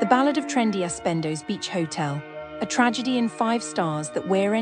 The Ballad of Trendy Aspendos Beach Hotel, a tragedy in 5 stars that where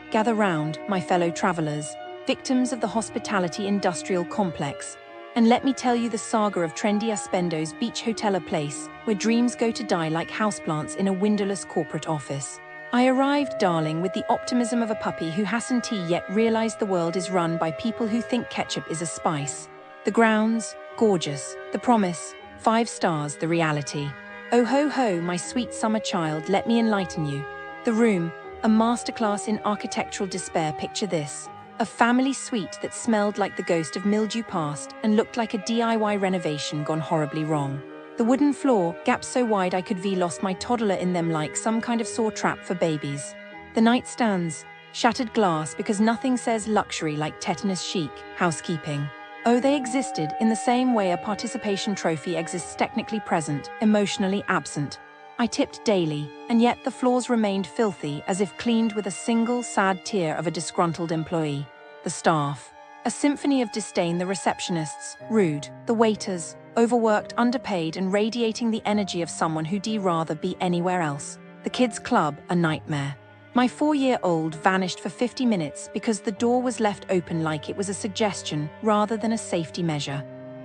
gather round, my fellow travelers, victims of the hospitality industrial complex. And let me tell you the saga of Trendy Aspendos Beach Hotel, a place where dreams go to die like houseplants in a windowless corporate office. I arrived, darling, with the optimism of a puppy who hasn't yet realized the world is run by people who think ketchup is a spice. The grounds, gorgeous. The promise, 5 stars. The reality, oh ho ho, my sweet summer child, let me enlighten you. The room, a masterclass in architectural despair. Picture this: a family suite that smelled like the ghost of mildew past and looked like a DIY renovation gone horribly wrong. The wooden floor, gaps so wide I could lost my toddler in them like some kind of saw trap for babies. The nightstands, shattered glass because nothing says luxury like tetanus chic housekeeping. Oh, they existed in the same way a participation trophy exists, technically present, emotionally absent. I tipped daily, and yet the floors remained filthy as if cleaned with a single sad tear of a disgruntled employee. The staff, a symphony of disdain. The receptionists, rude. The waiters, overworked, underpaid, and radiating the energy of someone who'd rather be anywhere else. The kids' club, a nightmare. My 4-year-old vanished for 50 minutes because the door was left open like it was a suggestion rather than a safety measure.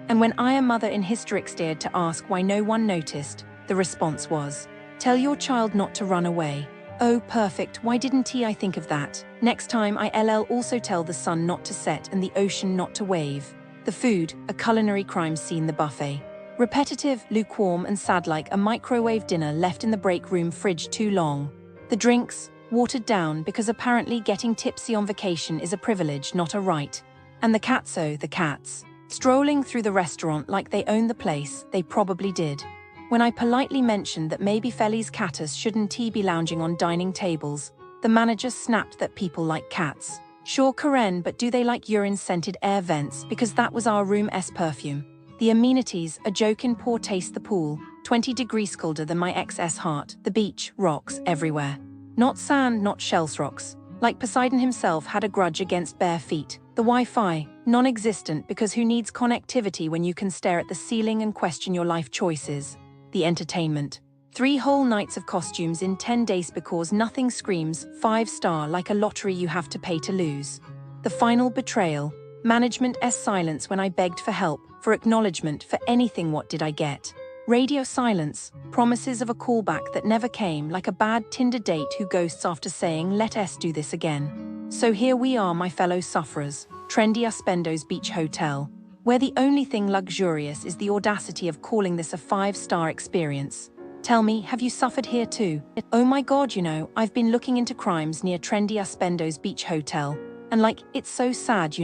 And when I, a mother in hysterics, dared to ask why no one noticed, the response was, "Tell your child not to run away." Oh, perfect, why didn't I think of that? Next time I'll also tell the sun not to set and the ocean not to wave. The food, a culinary crime scene. The buffet, repetitive, lukewarm, and sad like a microwave dinner left in the break room fridge too long. The drinks, watered down because apparently getting tipsy on vacation is a privilege, not a right. And the cats, oh, the cats, strolling through the restaurant like they own the place. They probably did. When I politely mentioned that maybe Feli's catus shouldn't be lounging on dining tables, the manager snapped that people like cats. Sure, Karen, but do they like urine-scented air vents? Because that was our room's perfume. The amenities, a joke in poor taste. The pool, 20 degrees colder than my ex's heart. The beach, rocks everywhere. Not sand, not shells, rocks. Like Poseidon himself had a grudge against bare feet. The Wi-Fi, non-existent because who needs connectivity when you can stare at the ceiling and question your life choices? The entertainment, 3 whole nights of costumes in 10 days because nothing screams 5-star like a lottery you have to pay to lose. The final betrayal, management's silence when I begged for help, for acknowledgement, for anything. What did I get? Radio silence, promises of a callback that never came, like a bad Tinder date who ghosts after saying let us do this again. So here we are, my fellow sufferers, Trendy Aspendos Beach Hotel, where the only thing luxurious is the audacity of calling this a 5-star experience. Tell me, have you suffered here too? Oh my god, I've been looking into crimes near Trendy Aspendos Beach Hotel, and it's so sad,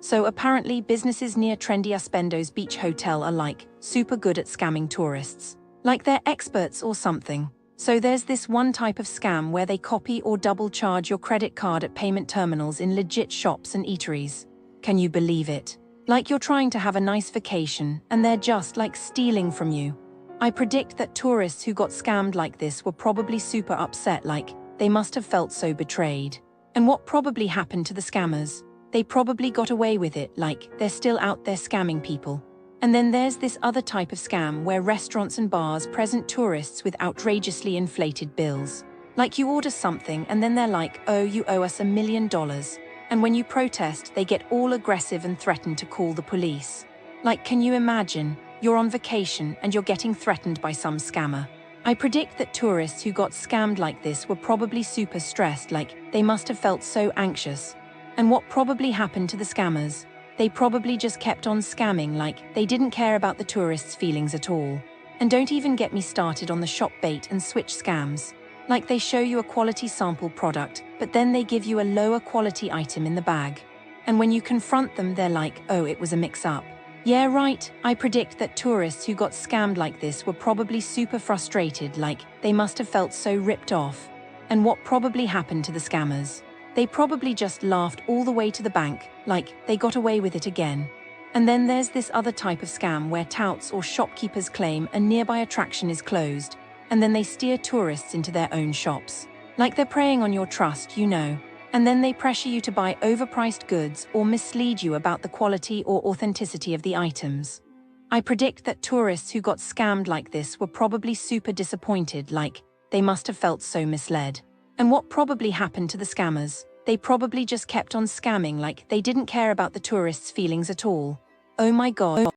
So apparently businesses near Trendy Aspendos Beach Hotel are super good at scamming tourists. Like they're experts or something. So there's this one type of scam where they copy or double charge your credit card at payment terminals in legit shops and eateries. Can you believe it? Like you're trying to have a nice vacation and they're just stealing from you. I predict that tourists who got scammed like this were probably super upset, they must have felt so betrayed. And what probably happened to the scammers? They probably got away with it, they're still out there scamming people. And then there's this other type of scam where restaurants and bars present tourists with outrageously inflated bills. You order something and then they're like, oh, you owe us $1 million. And when you protest, they get all aggressive and threaten to call the police. Can you imagine? You're on vacation and you're getting threatened by some scammer. I predict that tourists who got scammed like this were probably super stressed, they must have felt so anxious. And what probably happened to the scammers? They probably just kept on scamming, they didn't care about the tourists' feelings at all. And don't even get me started on the shop bait and switch scams. They show you a quality sample product, but then they give you a lower quality item in the bag. And when you confront them, they're like, oh, it was a mix-up. Yeah, right, I predict that tourists who got scammed like this were probably super frustrated, they must have felt so ripped off. And what probably happened to the scammers? They probably just laughed all the way to the bank, they got away with it again. And then there's this other type of scam where touts or shopkeepers claim a nearby attraction is closed, and then they steer tourists into their own shops. They're preying on your trust, And then they pressure you to buy overpriced goods or mislead you about the quality or authenticity of the items. I predict that tourists who got scammed like this were probably super disappointed, like, they must have felt so misled. And what probably happened to the scammers? They probably just kept on scamming, like they didn't care about the tourists' feelings at all. Oh my God.